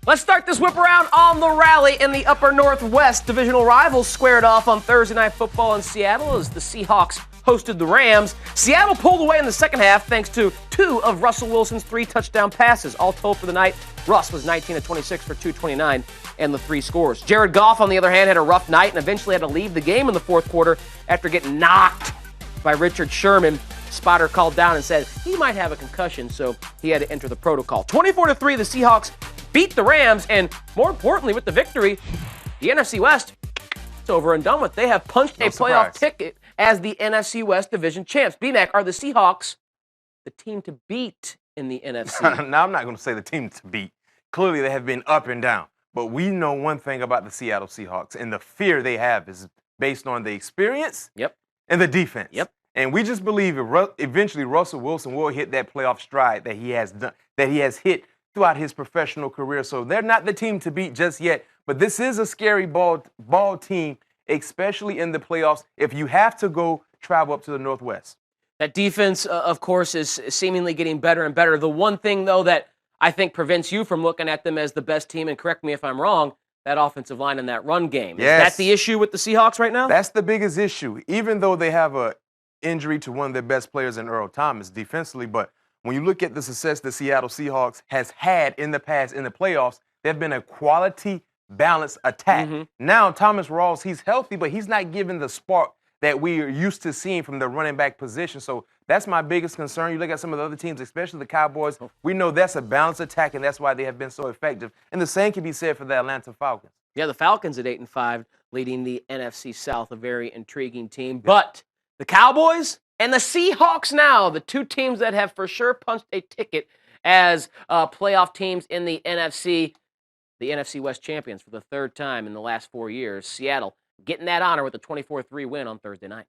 Let's start this whip around on the rally in the Upper Northwest. Divisional rivals squared off on Thursday Night Football in Seattle as the Seahawks hosted the Rams. Seattle pulled away in the second half thanks to 2 of Russell Wilson's 3 touchdown passes. All told for the night, Russ was 19 of 26 for 229 and the 3 scores. Jared Goff, on the other hand, had a rough night and eventually had to leave the game in the fourth quarter after getting knocked by Richard Sherman. Spotter called down and said he might have a concussion, so he had to enter the protocol. 24-3, the Seahawks beat the Rams, and more importantly, with the victory, the NFC West, it's over and done with. They have punched a playoff ticket as the NFC West division champs. B-Mac, are the Seahawks the team to beat in the NFC? Now, I'm not going to say the team to beat. Clearly, they have been up and down. But we know one thing about the Seattle Seahawks, and the fear they have is based on the experience and the defense. And we just believe eventually Russell Wilson will hit that playoff stride that he has hit throughout his professional career. So they're not the team to beat just yet. But this is a scary ball team, especially in the playoffs, if you have to travel up to the Northwest. That defense, of course, is seemingly getting better and better. The one thing, though, that I think prevents you from looking at them as the best team, and correct me if I'm wrong, that offensive line and that run game. Yes. Is that the issue with the Seahawks right now? That's the biggest issue. Even though they have a injury to one of their best players in Earl Thomas defensively, but when you look at the success the Seattle Seahawks has had in the past in the playoffs, they've been a quality, balanced attack. Now, Thomas Rawls, he's healthy, but he's not giving the spark that we are used to seeing from the running back position. So that's my biggest concern. You look at some of the other teams, especially the Cowboys, we know that's a balanced attack, and that's why they have been so effective. And the same can be said for the Atlanta Falcons. Yeah, the Falcons at 8-5, leading the NFC South, a very intriguing team. But the Cowboys and the Seahawks now, the 2 teams that have for sure punched a ticket as playoff teams in the NFC West champions for the 3rd time in the last 4 years. Seattle getting that honor with a 24-3 win on Thursday night.